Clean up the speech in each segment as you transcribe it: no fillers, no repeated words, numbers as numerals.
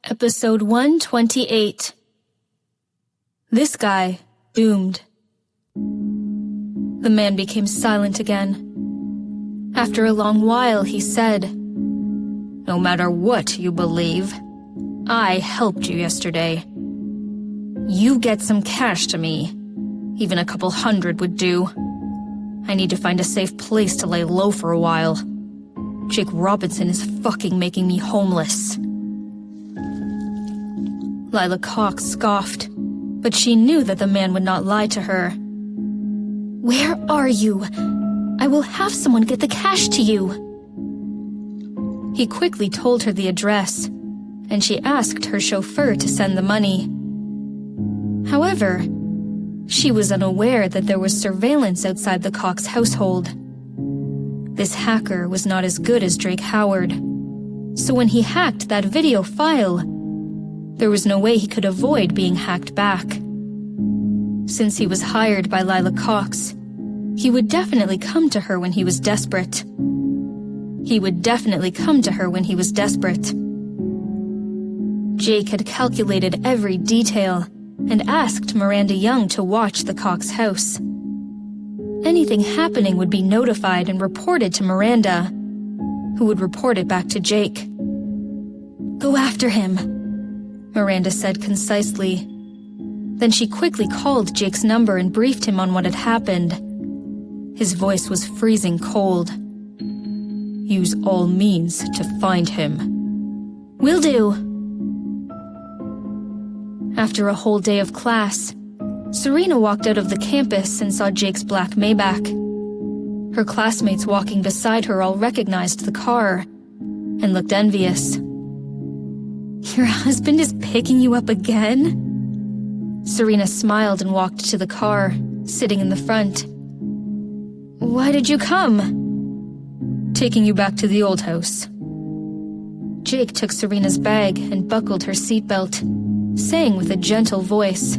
Episode 128. This guy, doomed. The man became silent again. After a long while, he said, "No matter what you believe, I helped you yesterday. You get some cash to me. Even a couple hundred would do. I need to find a safe place to lay low for a while. Jake Robinson is fucking making me homeless." Lila Cox scoffed, but she knew that the man would not lie to her. "Where are you? I will have someone get the cash to you." He quickly told her the address, and she asked her chauffeur to send the money. However, she was unaware that there was surveillance outside the Cox household. This hacker was not as good as Drake Howard, so when he hacked that video file, there was no way he could avoid being hacked back. Since he was hired by Lila Cox, he would definitely come to her when he was desperate. Jake had calculated every detail and asked Miranda Young to watch the Cox house. Anything happening would be notified and reported to Miranda, who would report it back to Jake. "Go after him," Miranda said concisely. Then she quickly called Jake's number and briefed him on what had happened. His voice was freezing cold. "Use all means to find him." "Will do." After a whole day of class, Serena walked out of the campus and saw Jake's black Maybach. Her classmates walking beside her all recognized the car and looked envious. "Your husband is picking you up again?" Serena smiled and walked to the car, sitting in the front. "Why did you come?" "Taking you back to the old house." Jake took Serena's bag and buckled her seatbelt, saying with a gentle voice,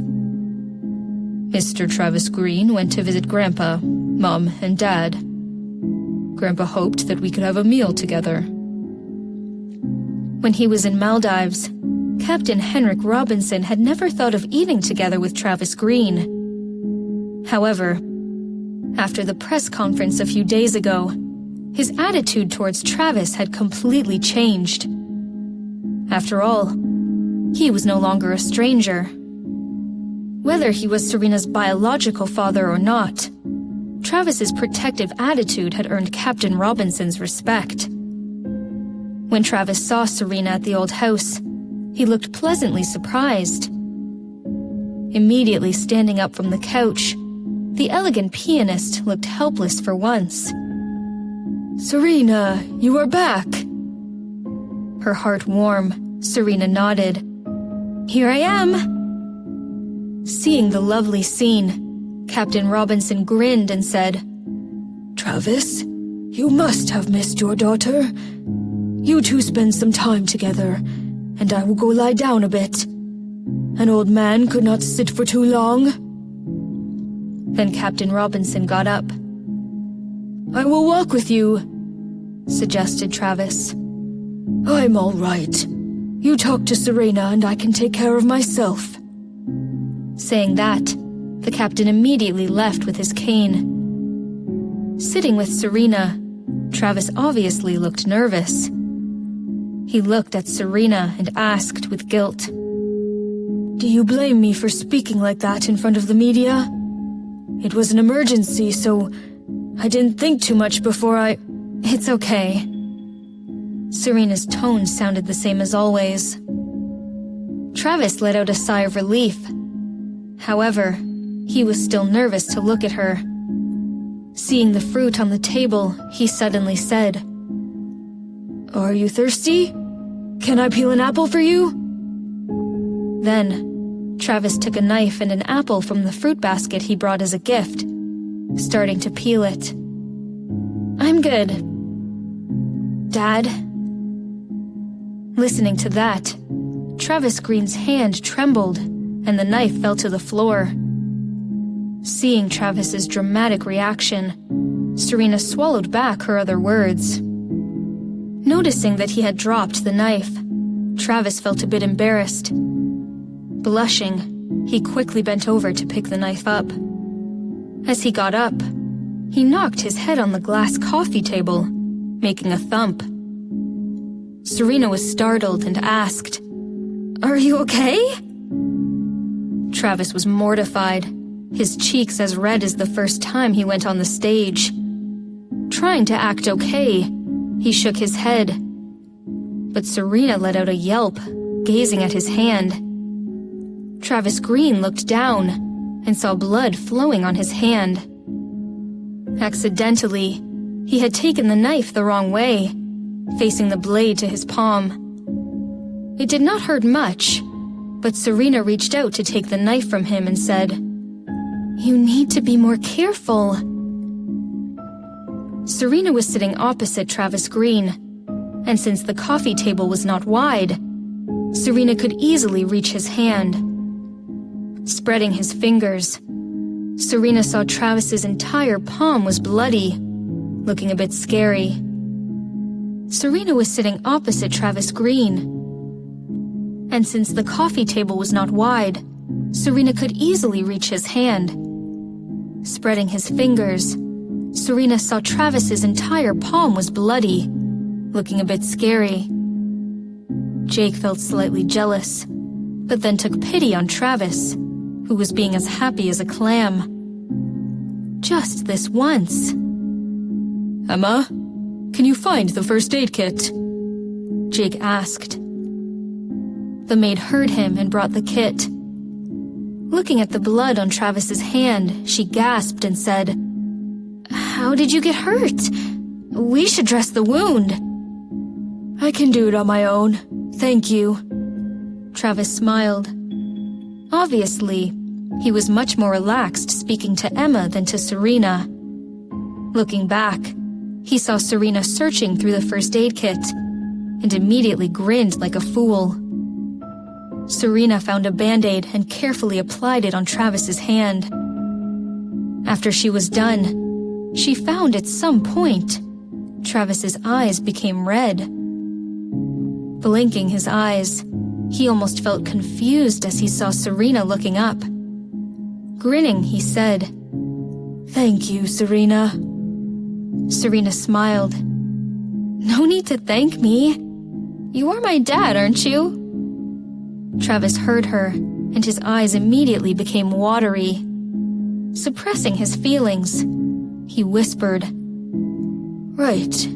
"Mr. Travis Green went to visit Grandpa, Mom, and Dad. Grandpa hoped that we could have a meal together." When he was in Maldives, Captain Henrik Robinson had never thought of eating together with Travis Green. However, after the press conference a few days ago, his attitude towards Travis had completely changed. After all, he was no longer a stranger. Whether he was Serena's biological father or not, Travis's protective attitude had earned Captain Robinson's respect. When Travis saw Serena at the old house, he looked pleasantly surprised. Immediately standing up from the couch, the elegant pianist looked helpless for once. "Serena, you are back." Her heart warm, Serena nodded. "Here I am." Seeing the lovely scene, Captain Robinson grinned and said, "Travis, you must have missed your daughter. You two spend some time together, and I will go lie down a bit. An old man could not sit for too long." Then Captain Robinson got up. "I will walk with you," suggested Travis. "I'm all right. You talk to Serena and I can take care of myself." Saying that, the captain immediately left with his cane. Sitting with Serena, Travis obviously looked nervous. He looked at Serena and asked with guilt, "Do you blame me for speaking like that in front of the media? It was an emergency, so I didn't think too much before I—" "It's okay." Serena's tone sounded the same as always. Travis let out a sigh of relief. However, he was still nervous to look at her. Seeing the fruit on the table, he suddenly said, "Are you thirsty? Can I peel an apple for you?" Then, Travis took a knife and an apple from the fruit basket he brought as a gift, starting to peel it. "I'm good, Dad." Listening to that, Travis Green's hand trembled and the knife fell to the floor. Seeing Travis's dramatic reaction, Serena swallowed back her other words. Noticing that he had dropped the knife, Travis felt a bit embarrassed. Blushing, he quickly bent over to pick the knife up. As he got up, he knocked his head on the glass coffee table, making a thump. Serena was startled and asked, "Are you okay?" Travis was mortified, his cheeks as red as the first time he went on the stage. Trying to act okay, he shook his head. But Serena let out a yelp, gazing at his hand. Travis Green looked down and saw blood flowing on his hand. Accidentally, he had taken the knife the wrong way, facing the blade to his palm. It did not hurt much, but Serena reached out to take the knife from him and said, "You need to be more careful." Serena was sitting opposite Travis Green, and since the coffee table was not wide, Serena could easily reach his hand. Spreading his fingers, Serena saw Travis's entire palm was bloody, looking a bit scary. Serena was sitting opposite Travis Green, and since the coffee table was not wide, Serena could easily reach his hand. Spreading his fingers, Serena saw Travis's entire palm was bloody, looking a bit scary. Jake felt slightly jealous, but then took pity on Travis, who was being as happy as a clam. Just this once. "Emma, can you find the first aid kit?" Jake asked. The maid heard him and brought the kit. Looking at the blood on Travis's hand, she gasped and said, "How did you get hurt? We should dress the wound." "I can do it on my own, thank you." Travis smiled. Obviously, he was much more relaxed speaking to Emma than to Serena. Looking back, he saw Serena searching through the first aid kit and immediately grinned like a fool. Serena found a Band-Aid and carefully applied it on Travis's hand. After she was done, she found at some point, Travis's eyes became red. Blinking his eyes, he almost felt confused as he saw Serena looking up. Grinning, he said, "Thank you, Serena." Serena smiled. "No need to thank me. You are my dad, aren't you?" Travis heard her, and his eyes immediately became watery. Suppressing his feelings, he whispered, "Right.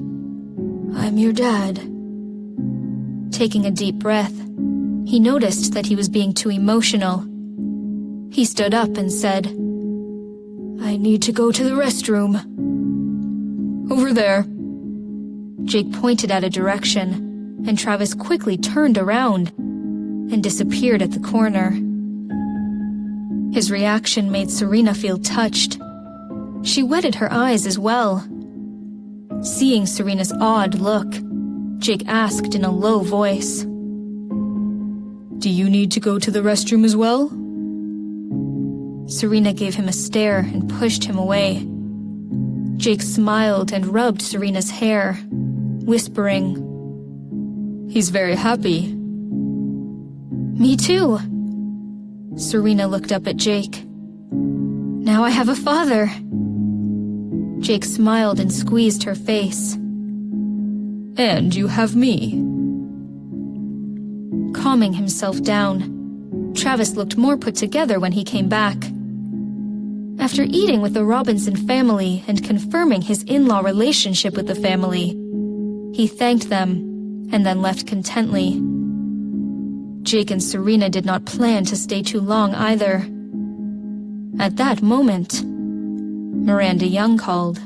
I'm your dad." Taking a deep breath, he noticed that he was being too emotional. He stood up and said, "I need to go to the restroom." "Over there." Jake pointed at a direction, and Travis quickly turned around and disappeared at the corner. His reaction made Serena feel touched. She wetted her eyes as well. Seeing Serena's odd look, Jake asked in a low voice, "Do you need to go to the restroom as well?" Serena gave him a stare and pushed him away. Jake smiled and rubbed Serena's hair, whispering, "He's very happy." "Me too." Serena looked up at Jake. "Now I have a father." Jake smiled and squeezed her face. "And you have me." Calming himself down, Travis looked more put together when he came back. After eating with the Robinson family and confirming his in-law relationship with the family, he thanked them and then left contently. Jake and Serena did not plan to stay too long either. At that moment, Miranda Young called.